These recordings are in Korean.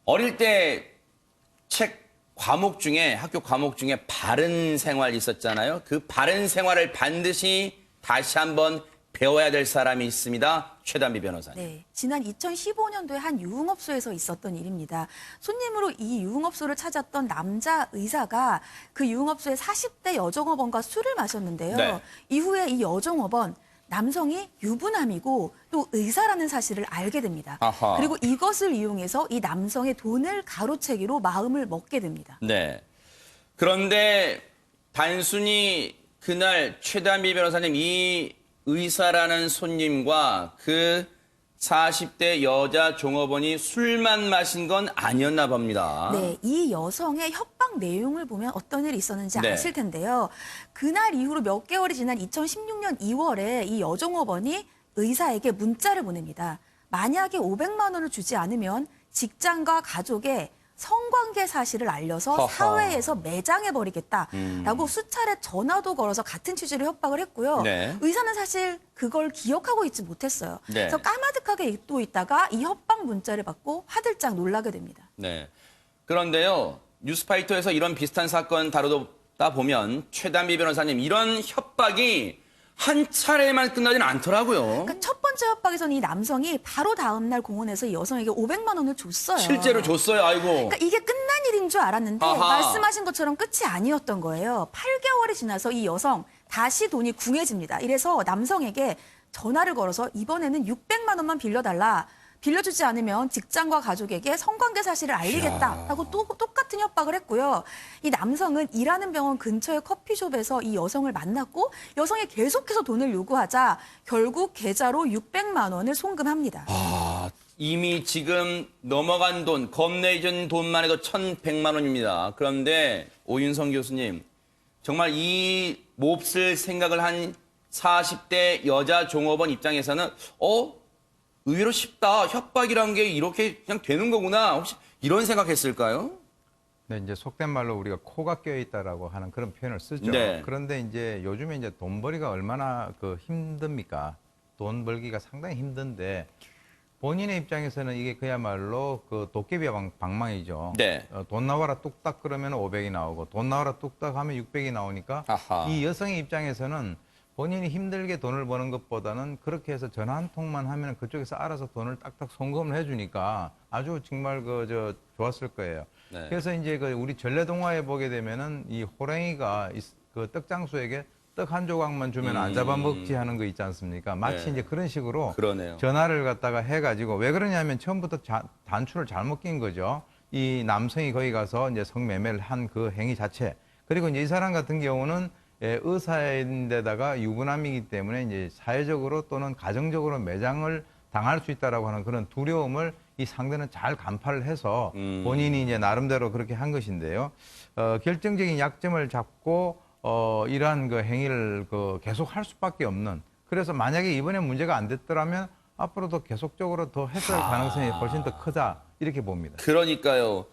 어릴 때 책 과목 중에 학교 과목 중에 바른 생활 있었잖아요. 그 바른 생활을 반드시 다시 한번 배워야 될 사람이 있습니다. 최단비 변호사님. 네, 지난 2015년도에 한 유흥업소에서 있었던 일입니다. 손님으로 이 유흥업소를 찾았던 남자 의사가 그 유흥업소의 40대 여종업원과 술을 마셨는데요. 네. 이후에 이 여종업원 남성이 유부남이고 또 의사라는 사실을 알게 됩니다. 아하. 그리고 이것을 이용해서 이 남성의 돈을 가로채기로 마음을 먹게 됩니다. 네. 그런데 단순히 그날 최단비 변호사님 이 의사라는 손님과 그 40대 여자 종업원이 술만 마신 건 아니었나 봅니다. 네, 이 여성의 협박 내용을 보면 어떤 일이 있었는지 네. 아실 텐데요. 그날 이후로 몇 개월이 지난 2016년 2월에 이 여종업원이 의사에게 문자를 보냅니다. 만약에 500만 원을 주지 않으면 직장과 가족의 성관계 사실을 알려서 허허. 사회에서 매장해버리겠다라고 수차례 전화도 걸어서 같은 취지로 협박을 했고요. 네. 의사는 사실 그걸 기억하고 있지 못했어요. 네. 그래서 까마득하게 잊고 있다가 이 협박 문자를 받고 화들짝 놀라게 됩니다. 네. 그런데요, 뉴스파이터에서 이런 비슷한 사건 다루다 보면 최단비 변호사님 이런 협박이 한 차례만 끝나지는 않더라고요. 그러니까 첫 번째 협박에서는 이 남성이 바로 다음 날 공원에서 이 여성에게 500만 원을 줬어요. 실제로 줬어요. 아이고. 그러니까 이게 끝난 일인 줄 알았는데 아하. 말씀하신 것처럼 끝이 아니었던 거예요. 8개월이 지나서 이 여성 다시 돈이 궁해집니다. 이래서 남성에게 전화를 걸어서 이번에는 600만 원만 빌려달라. 빌려주지 않으면 직장과 가족에게 성관계 사실을 알리겠다라고 또 똑같은 협박을 했고요. 이 남성은 일하는 병원 근처의 커피숍에서 이 여성을 만났고 여성이 계속해서 돈을 요구하자 결국 계좌로 600만 원을 송금합니다. 이미 지금 넘어간 돈, 건네준 돈만 해도 1,100만 원입니다. 그런데 오윤성 교수님, 정말 이 몹쓸 생각을 한 40대 여자 종업원 입장에서는 의외로 쉽다. 협박이란 게 이렇게 그냥 되는 거구나. 혹시 이런 생각했을까요? 네, 이제 속된 말로 우리가 코가 껴 있다라고 하는 그런 표현을 쓰죠. 네. 그런데 이제 요즘에 이제 돈벌이가 얼마나 힘듭니까? 돈 벌기가 상당히 힘든데 본인의 입장에서는 이게 그야말로 그 도깨비 방망이죠. 네. 돈 나와라 뚝딱 그러면 500이 나오고 돈 나와라 뚝딱 하면 600이 나오니까 아하. 이 여성의 입장에서는 본인이 힘들게 돈을 버는 것보다는 그렇게 해서 전화 한 통만 하면 그쪽에서 알아서 돈을 딱딱 송금을 해주니까 아주 정말 좋았을 거예요. 네. 그래서 이제 우리 전래동화에 보게 되면은 이 호랑이가 그 떡장수에게 떡 한 조각만 주면 안 잡아먹지 하는 거 있지 않습니까? 마치 네. 이제 그런 식으로 그러네요. 전화를 갖다가 해가지고 왜 그러냐면 처음부터 단추를 잘못 낀 거죠. 이 남성이 거기 가서 이제 성매매를 한 그 행위 자체. 그리고 이제 이 사람 같은 경우는 의사인데다가 유부남이기 때문에 이제 사회적으로 또는 가정적으로 매장을 당할 수 있다라고 하는 그런 두려움을 이 상대는 잘 간파를 해서 본인이 이제 나름대로 그렇게 한 것인데요. 결정적인 약점을 잡고 이러한 그 행위를 계속 할 수밖에 없는. 그래서 만약에 이번에 문제가 안 됐더라면 앞으로도 계속적으로 더 했을 가능성이 훨씬 더 크다 이렇게 봅니다. 그러니까요.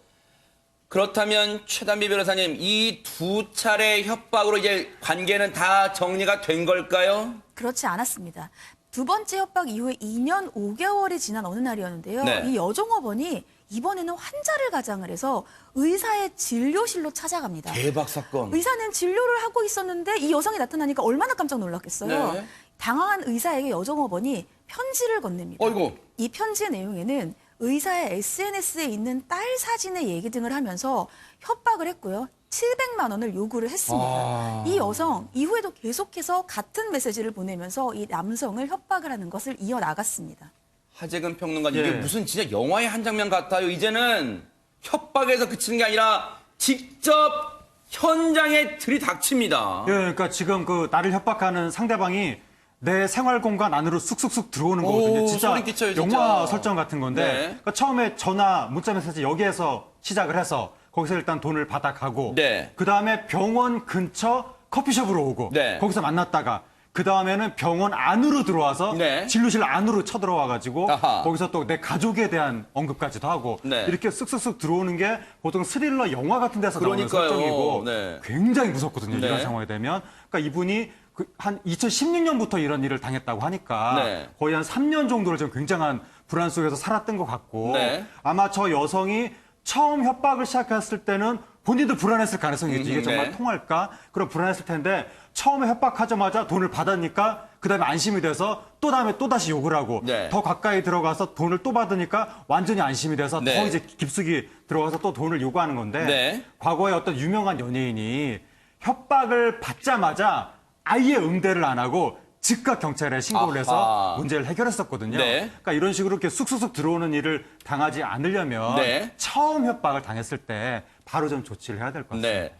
그렇다면 최단비 변호사님 이 두 차례 협박으로 이제 관계는 다 정리가 된 걸까요? 그렇지 않았습니다. 두 번째 협박 이후에 2년 5개월이 지난 어느 날이었는데요. 네. 이 여종업원이 이번에는 환자를 가장을 해서 의사의 진료실로 찾아갑니다. 대박 사건. 의사는 진료를 하고 있었는데 이 여성이 나타나니까 얼마나 깜짝 놀랐겠어요. 네. 당황한 의사에게 여종업원이 편지를 건넵니다. 어이구. 이 편지의 내용에는 의사의 SNS에 있는 딸 사진의 얘기 등을 하면서 협박을 했고요. 700만 원을 요구를 했습니다. 이 여성 이후에도 계속해서 같은 메시지를 보내면서 이 남성을 협박을 하는 것을 이어나갔습니다. 하재근 평론가님, 이게 예. 무슨 진짜 영화의 한 장면 같아요. 이제는 협박에서 그치는 게 아니라 직접 현장에 들이닥칩니다. 예, 그러니까 지금 나를 협박하는 상대방이 내 생활 공간 안으로 쑥쑥쑥 들어오는 거거든요. 진짜 소름 끼쳐요, 진짜. 영화 설정 같은 건데 네. 그러니까 처음에 전화, 문자 메시지 여기에서 시작을 해서 거기서 일단 돈을 받아가고 네. 그다음에 병원 근처 커피숍으로 오고 네. 거기서 만났다가 그다음에는 병원 안으로 들어와서 네. 진료실 안으로 쳐들어와가지고 아하. 거기서 또 내 가족에 대한 언급까지도 하고 네. 이렇게 쓱쓱쓱 들어오는 게 보통 스릴러 영화 같은 데서 나오는 그러니까요. 설정이고 네. 굉장히 무섭거든요. 네. 이런 상황이 되면. 그러니까 이분이 한 2016년부터 이런 일을 당했다고 하니까 네. 거의 한 3년 정도를 지금 굉장한 불안 속에서 살았던 것 같고 네. 아마 저 여성이 처음 협박을 시작했을 때는 본인도 불안했을 가능성이 있죠. 이게 정말 네. 통할까? 그럼 불안했을 텐데 처음에 협박하자마자 돈을 받으니까 그다음에 안심이 돼서 또 다음에 또 다시 욕을 하고 네. 더 가까이 들어가서 돈을 또 받으니까 완전히 안심이 돼서 네. 더 이제 깊숙이 들어가서 또 돈을 요구하는 건데 네. 과거에 어떤 유명한 연예인이 협박을 받자마자 아예 응대를 안 하고 즉각 경찰에 신고를 아하. 해서 문제를 해결했었거든요. 네. 그러니까 이런 식으로 이렇게 쑥쑥쑥 들어오는 일을 당하지 않으려면 네. 처음 협박을 당했을 때 바로 좀 조치를 해야 될 것 같습니다. 네.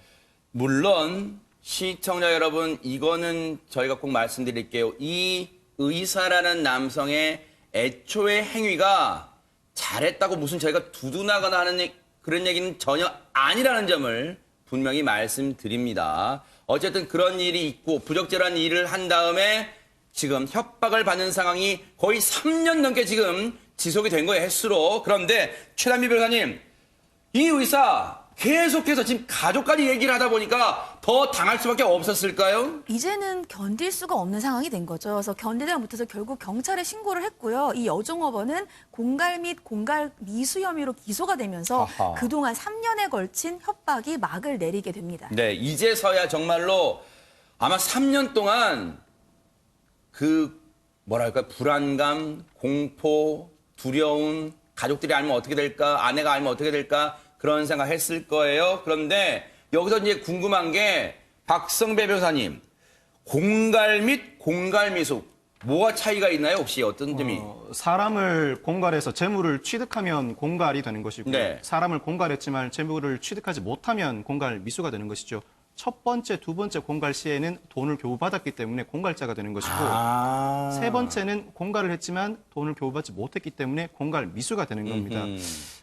물론 시청자 여러분, 이거는 저희가 꼭 말씀드릴게요. 이 의사라는 남성의 애초의 행위가 잘했다고 무슨 저희가 두둔하거나 하는 그런 얘기는 전혀 아니라는 점을 분명히 말씀드립니다. 어쨌든 그런 일이 있고 부적절한 일을 한 다음에 지금 협박을 받는 상황이 거의 3년 넘게 지금 지속이 된 거예요, 횟수로. 그런데 최단비 변호사님, 이 의사 계속해서 지금 가족까지 얘기를 하다 보니까 더 당할 수밖에 없었을까요? 이제는 견딜 수가 없는 상황이 된 거죠. 그래서 견디다 못해서 결국 경찰에 신고를 했고요. 이 여종업원은 공갈 및 공갈 미수 혐의로 기소가 되면서 아하. 그동안 3년에 걸친 협박이 막을 내리게 됩니다. 네, 이제서야 정말로 아마 3년 동안 그 뭐랄까 불안감, 공포, 두려움, 가족들이 알면 어떻게 될까, 아내가 알면 어떻게 될까 그런 생각했을 거예요. 그런데 여기서 이제 궁금한 게 박성배 변호사님, 공갈 및 공갈 미수 뭐가 차이가 있나요? 혹시 어떤 점이? 사람을 공갈해서 재물을 취득하면 공갈이 되는 것이고요. 네. 사람을 공갈했지만 재물을 취득하지 못하면 공갈 미수가 되는 것이죠. 첫 번째, 두 번째 공갈 시에는 돈을 교부받았기 때문에 공갈자가 되는 것이고 세 번째는 공갈을 했지만 돈을 교부받지 못했기 때문에 공갈 미수가 되는 겁니다.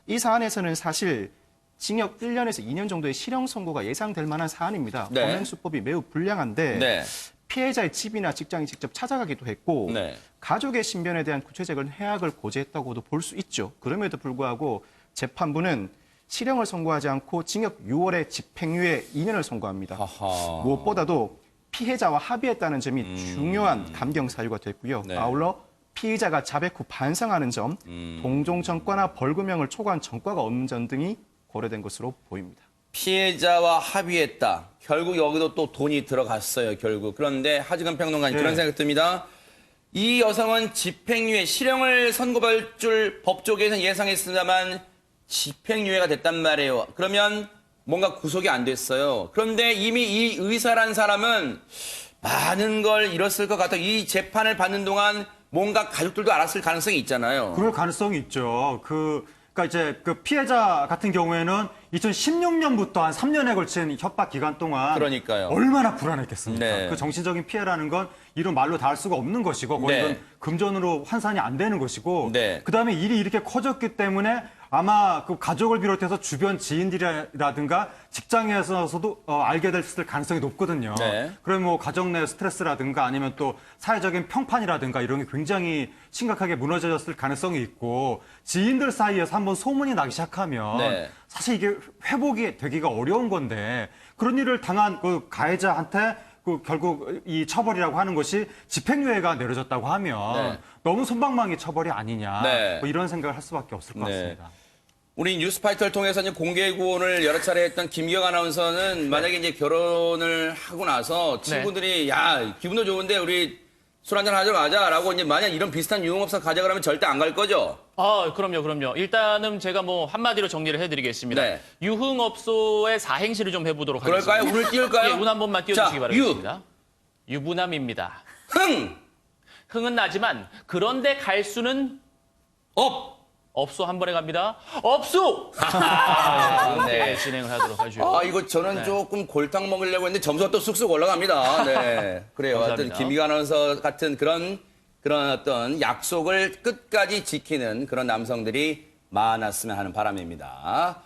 이 사안에서는 사실 징역 1년에서 2년 정도의 실형 선고가 예상될 만한 사안입니다. 네. 범행수법이 매우 불량한데 네. 피해자의 집이나 직장에 직접 찾아가기도 했고 네. 가족의 신변에 대한 구체적인 해악을 고지했다고도 볼 수 있죠. 그럼에도 불구하고 재판부는 실형을 선고하지 않고 징역 6월에 집행유예 2년을 선고합니다. 하하. 무엇보다도 피해자와 합의했다는 점이 중요한 감경 사유가 됐고요. 네. 아울러 피의자가 자백 후 반성하는 점, 동종 전과나 벌금형을 초과한 전과가 없는 점 등이 고려된 것으로 보입니다. 피해자와 합의했다. 결국 여기도 또 돈이 들어갔어요, 결국. 그런데 하지근 평론가님, 네. 그런 생각 듭니다. 이 여성은 집행유예, 실형을 선고할 줄 법조계에서는 예상했습니다만 집행유예가 됐단 말이에요. 그러면 뭔가 구속이 안 됐어요. 그런데 이미 이 의사란 사람은 많은 걸 잃었을 것 같아요. 이 재판을 받는 동안 뭔가 가족들도 알았을 가능성이 있잖아요. 그럴 가능성이 있죠. 그러니까 이제 그 피해자 같은 경우에는 2016년부터 한 3년에 걸친 협박 기간 동안 그러니까요. 얼마나 불안했겠습니까? 네. 그 정신적인 피해라는 건 이런 말로 다 할 수가 없는 것이고 거의 네. 건 금전으로 환산이 안 되는 것이고 네. 그다음에 일이 이렇게 커졌기 때문에 아마 그 가족을 비롯해서 주변 지인들이라든가 직장에서도 알게 됐을 가능성이 높거든요. 네. 그럼 뭐 가정 내 스트레스라든가 아니면 또 사회적인 평판이라든가 이런 게 굉장히 심각하게 무너졌을 가능성이 있고 지인들 사이에서 한번 소문이 나기 시작하면 네. 사실 이게 회복이 되기가 어려운 건데 그런 일을 당한 그 가해자한테 그 결국 이 처벌이라고 하는 것이 집행유예가 내려졌다고 하면 네. 너무 솜방망이 처벌이 아니냐 네. 뭐 이런 생각을 할 수밖에 없을 것 네. 같습니다. 우리 뉴스파이터를 통해서 이제 공개 구원을 여러 차례 했던 김기영 아나운서는 만약에 이제 결혼을 하고 나서 친구들이 야, 기분도 좋은데 우리 술 한잔 하자고 가자라고 이제 만약 이런 비슷한 유흥업소 가자 그러면 절대 안 갈 거죠? 그럼요. 일단은 제가 뭐 한마디로 정리를 해드리겠습니다. 네. 유흥업소의 사행시를 좀 해보도록 그럴까요? 하겠습니다. 운을 띄울까요? 예, 운 한 번만 띄워주시기 자, 바라겠습니다. 유부남입니다. 흥! 흥은 나지만 그런데 갈 수는 업! 없소 한 번에 갑니다. 없소! 네, 진행을 하도록 하죠. 이거 저는 조금 골탕 먹으려고 했는데 점수가 또 쑥쑥 올라갑니다. 네. 그래요. 하여튼 감사합니다. 김기영 아나운서 같은 그런 어떤 약속을 끝까지 지키는 그런 남성들이 많았으면 하는 바람입니다.